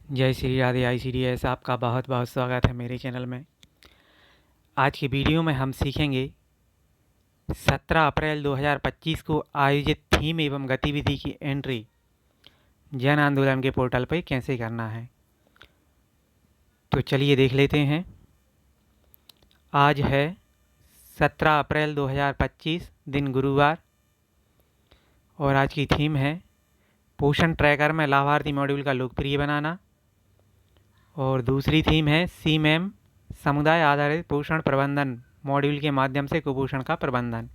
जय श्री राधे ICDS। आपका बहुत बहुत स्वागत है मेरे चैनल में। आज की वीडियो में हम सीखेंगे 17 अप्रैल 2025 को आयोजित थीम एवं गतिविधि की एंट्री जन आंदोलन के पोर्टल पर कैसे करना है। तो चलिए देख लेते हैं। आज है 17 अप्रैल 2025, दिन गुरुवार, और आज की थीम है पोषण ट्रैकर में लाभार्थी मॉड्यूल का लोकप्रिय बनाना। और दूसरी थीम है CMAM समुदाय आधारित पोषण प्रबंधन मॉड्यूल के माध्यम से कुपोषण का प्रबंधन।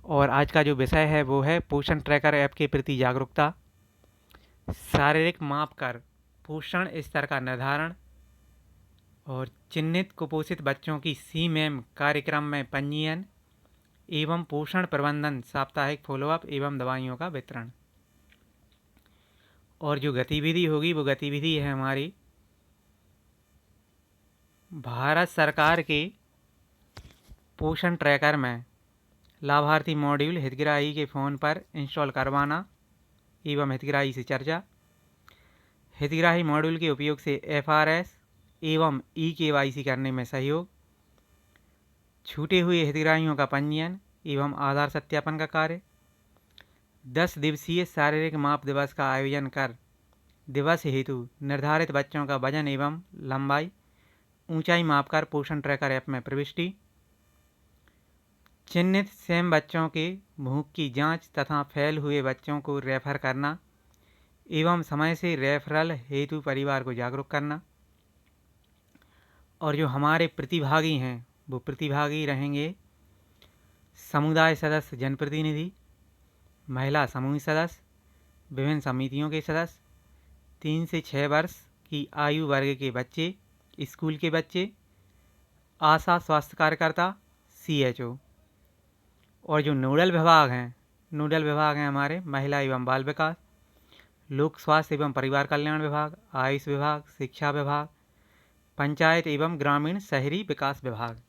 और आज का जो विषय है वो है पोषण ट्रैकर ऐप के प्रति जागरूकता, शारीरिक माप कर पोषण स्तर का निर्धारण, और चिन्हित कुपोषित बच्चों की CMAM कार्यक्रम में पंजीयन एवं पोषण प्रबंधन, साप्ताहिक फॉलोअप एवं दवाइयों का वितरण। और जो गतिविधि होगी वो गतिविधि है हमारी भारत सरकार के पोषण ट्रैकर में लाभार्थी मॉड्यूल हितग्राही के फ़ोन पर इंस्टॉल करवाना एवं हितग्राही से चर्चा, हितग्राही मॉड्यूल के उपयोग से FRS एवं eKYC करने में सहयोग, छूटे हुए हितग्राहियों का पंजीयन एवं आधार सत्यापन का कार्य, 10 दिवसीय शारीरिक माप दिवस का आयोजन कर दिवस हेतु निर्धारित बच्चों का वजन एवं लंबाई ऊंचाई मापकर पोषण ट्रैकर ऐप में प्रविष्टि, चिन्हित सेम बच्चों के भूख की जांच तथा फेल हुए बच्चों को रेफर करना एवं समय से रेफरल हेतु परिवार को जागरूक करना। और जो हमारे प्रतिभागी हैं वो प्रतिभागी रहेंगे समुदाय सदस्य, जनप्रतिनिधि, महिला समूह सदस्य, विभिन्न समितियों के सदस्य, 3 से 6 वर्ष की आयु वर्ग के बच्चे, स्कूल के बच्चे, आशा स्वास्थ्य कार्यकर्ता, CHO। और जो नोडल विभाग हैं हमारे महिला एवं बाल विकास, लोक स्वास्थ्य एवं परिवार कल्याण विभाग, आयुष विभाग, शिक्षा विभाग, पंचायत एवं ग्रामीण शहरी विकास विभाग।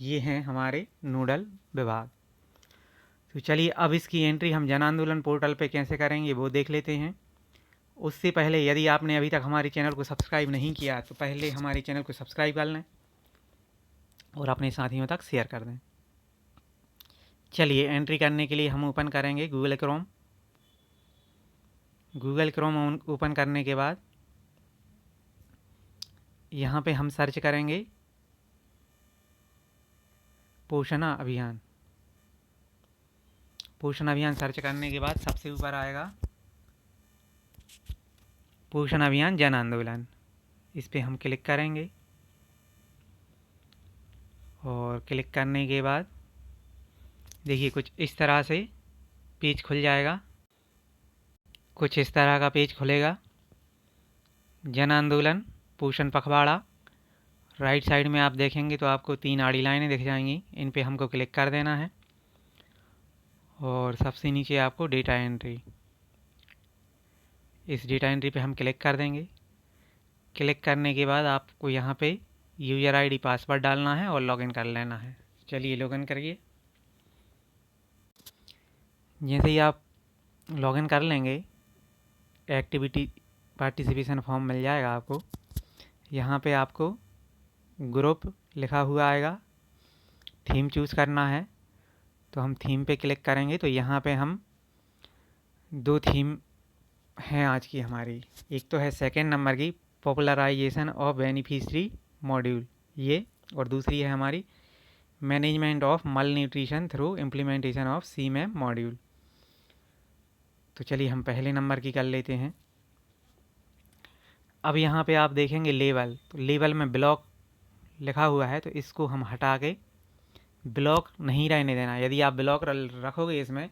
ये हैं हमारे नोडल विभाग। तो चलिए अब इसकी एंट्री हम जन आंदोलन पोर्टल पे कैसे करेंगे वो देख लेते हैं। उससे पहले यदि आपने अभी तक हमारे चैनल को सब्सक्राइब नहीं किया तो पहले हमारे चैनल को सब्सक्राइब कर लें और अपने साथियों तक शेयर कर दें। चलिए एंट्री करने के लिए हम ओपन करेंगे गूगल क्रोम ओपन करने के बाद यहाँ पे हम सर्च करेंगे पोषण अभियान सर्च करने के बाद सबसे ऊपर आएगा पोषण अभियान जन आंदोलन। इस पे हम क्लिक करेंगे और क्लिक करने के बाद देखिए कुछ इस तरह से पेज खुल जाएगा। कुछ इस तरह का पेज खुलेगा। जन आंदोलन पोषण पखवाड़ा, राइट साइड में आप देखेंगे तो आपको 3 आड़ी लाइनें दिख जाएंगी। इन पे हमको क्लिक कर देना है और सबसे नीचे आपको डेटा एंट्री, इस डेटा एंट्री पे हम क्लिक कर देंगे। क्लिक करने के बाद आपको यहाँ पे यूज़र ID पासवर्ड डालना है और लॉगिन कर लेना है। चलिए लॉगिन करिए। जैसे ही आप लॉगिन कर लेंगे एक्टिविटी पार्टिसिपेशन फॉर्म मिल जाएगा आपको। यहाँ पे आपको ग्रुप लिखा हुआ आएगा, थीम चूज़ करना है तो हम थीम पे क्लिक करेंगे। तो यहाँ पे हम 2 थीम हैं आज की हमारी। एक तो है सेकंड नंबर की पॉपुलराइजेशन ऑफ बेनिफिशरी मॉड्यूल ये, और दूसरी है हमारी मैनेजमेंट ऑफ मल nutrition through implementation of CMAM module. तो चलिए हम पहले नंबर की कर लेते हैं। अब यहाँ पे आप देखेंगे लेवल, तो लेवल में ब्लॉक लिखा हुआ है तो इसको हम हटा के ब्लॉक नहीं रहने देना। यदि आप ब्लॉक रखोगे इसमें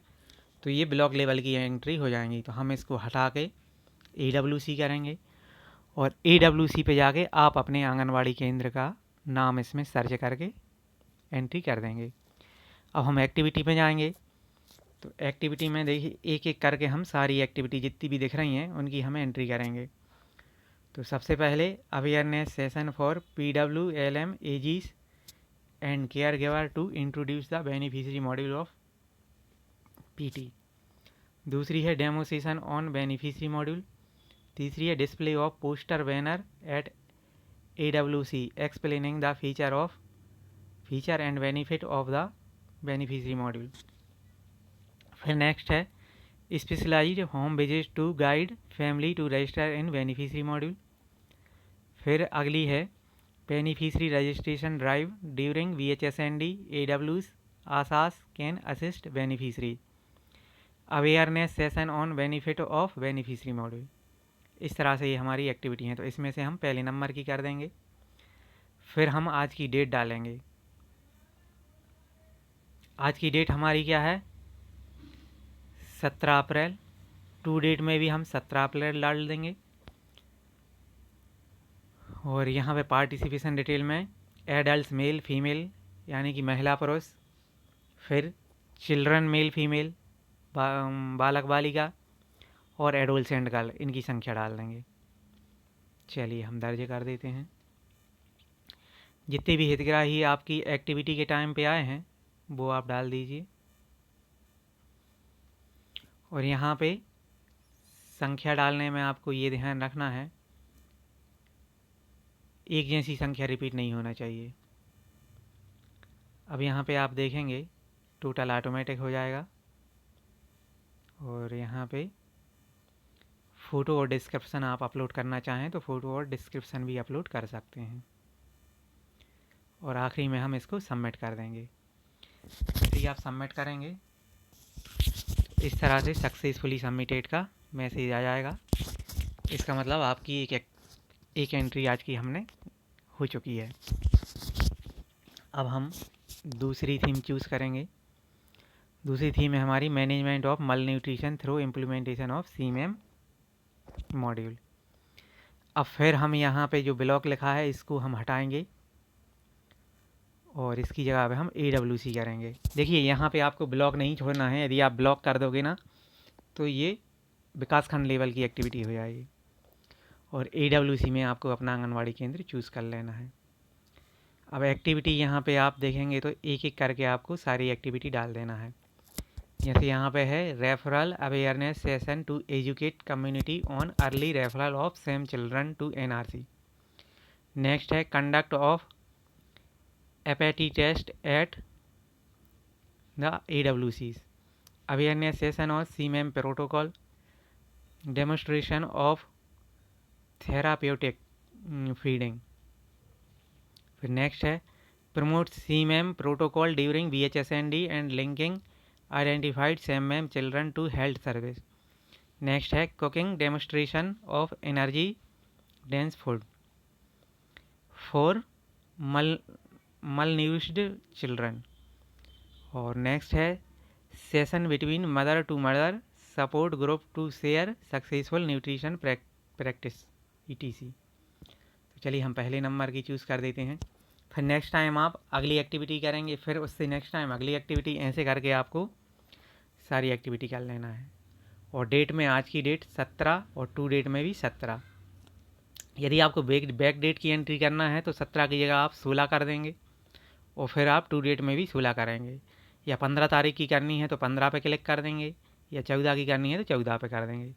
तो ये ब्लॉक लेवल की एंट्री हो जाएंगी। तो हम इसको हटा के AWC करेंगे और AWC पे जाके आप अपने आंगनवाड़ी केंद्र का नाम इसमें सर्च करके एंट्री कर देंगे। अब हम एक्टिविटी पे जाएंगे तो एक्टिविटी में देखिए एक एक करके हम सारी एक्टिविटी जितनी भी दिख रही हैं उनकी हम एंट्री करेंगे। तो सबसे पहले awareness session for PWLM AGs and care giver to introduce the beneficiary module of PT। दूसरी है demo session on beneficiary module. तीसरी है display of poster banner at AWC explaining the feature and benefit of the beneficiary module. फिर next है specialized home visit to guide family to register in beneficiary module. फिर अगली है beneficiary registration drive during VHSND AWS ASHAs can assist beneficiary. Awareness session on benefit of beneficiary module. इस तरह से ये हमारी एक्टिविटी हैं, तो इसमें से हम पहले नंबर की कर देंगे। फिर हम आज की डेट डालेंगे। आज की डेट हमारी क्या है? 17 अप्रैल। टू डेट में भी हम 17 अप्रैल डाल देंगे। और यहाँ पे पार्टिसिपेशन डिटेल में एडल्ट मेल फीमेल यानी कि महिला पुरुष, फिर चिल्ड्रन मेल फीमेल बालक बालिका, और एडोलसेंट गर्ल, इनकी संख्या डाल देंगे। चलिए हम दर्ज कर देते हैं। जितने भी हितग्राही आपकी एक्टिविटी के टाइम पे आए हैं वो आप डाल दीजिए। और यहाँ पे संख्या डालने में आपको ये ध्यान रखना है, एक जैसी संख्या रिपीट नहीं होना चाहिए। अब यहाँ पे आप देखेंगे टोटल ऑटोमेटिक हो जाएगा। और यहाँ पे फ़ोटो और डिस्क्रिप्शन आप अपलोड करना चाहें तो फ़ोटो और डिस्क्रिप्शन भी अपलोड कर सकते हैं। और आखिरी में हम इसको सबमिट कर देंगे। जैसे ही आप सबमिट करेंगे इस तरह से सक्सेसफुली सबमिटेड का मैसेज आ जाएगा। इसका मतलब आपकी एक एंट्री आज की हमने हो चुकी है। अब हम दूसरी थीम चूज़ करेंगे। दूसरी थीम है हमारी मैनेजमेंट ऑफ मल nutrition through implementation of CMM module. अब फिर हम यहाँ पे जो ब्लॉक लिखा है इसको हम हटाएंगे और इसकी जगह पे हम AWC करेंगे। देखिए यहाँ पे आपको ब्लॉक नहीं छोड़ना है। यदि आप ब्लॉक कर दोगे ना तो ये विकासखंड लेवल की एक्टिविटी हो जाएगी। और AWC में आपको अपना आंगनवाड़ी केंद्र चूज़ कर लेना है। अब एक्टिविटी यहाँ पे आप देखेंगे तो एक एक करके आपको सारी एक्टिविटी डाल देना है। जैसे यहाँ पे है referral awareness session to educate community on early referral of same children to NRC। Next है conduct of appetite test at the AWCs, awareness session on CMM protocol, demonstration of therapeutic feeding. फिर next है promote CMM protocol during VHSND and linking identified CMM children to health service. Next है cooking demonstration of energy dense food for malnourished children. और next है session between mother to mother support group to share successful nutrition practice ETC। तो चलिए हम पहले number की choose कर देते हैं। फिर नेक्स्ट टाइम आप अगली एक्टिविटी करेंगे, फिर उससे नेक्स्ट टाइम अगली एक्टिविटी, ऐसे करके आपको सारी एक्टिविटी कर लेना है। और डेट में आज की डेट 17 और टू डेट में भी 17। यदि आपको बैक डेट की एंट्री करना है तो 17 की जगह आप 16 कर देंगे और फिर आप टू डेट में भी 16 करेंगे। या 15 तारीख की करनी है तो 15 पे क्लिक कर देंगे, या 14 की करनी है तो 14 पे कर देंगे।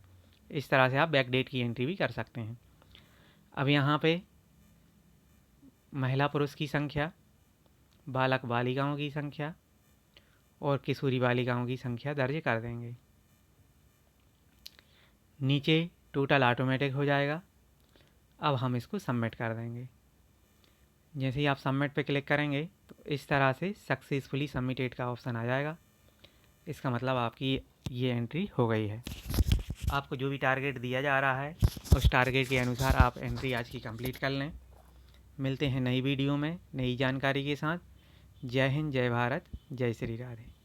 इस तरह से आप बैक डेट की एंट्री भी कर सकते हैं। अब यहाँ पे महिला पुरुष की संख्या, बालक बालिकाओं की संख्या और किशोरी बालिकाओं की संख्या दर्ज कर देंगे। नीचे टोटल ऑटोमेटिक हो जाएगा। अब हम इसको सबमिट कर देंगे। जैसे ही आप सबमिट पे क्लिक करेंगे तो इस तरह से सक्सेसफुली सबमिटेड का ऑप्शन आ जाएगा। इसका मतलब आपकी ये एंट्री हो गई है। आपको जो भी टारगेट दिया जा रहा है उस टारगेट के अनुसार आप एंट्री आज की कंप्लीट कर लें। मिलते हैं नई वीडियो में नई जानकारी के साथ। जय हिंद, जय भारत, जय श्री राधे।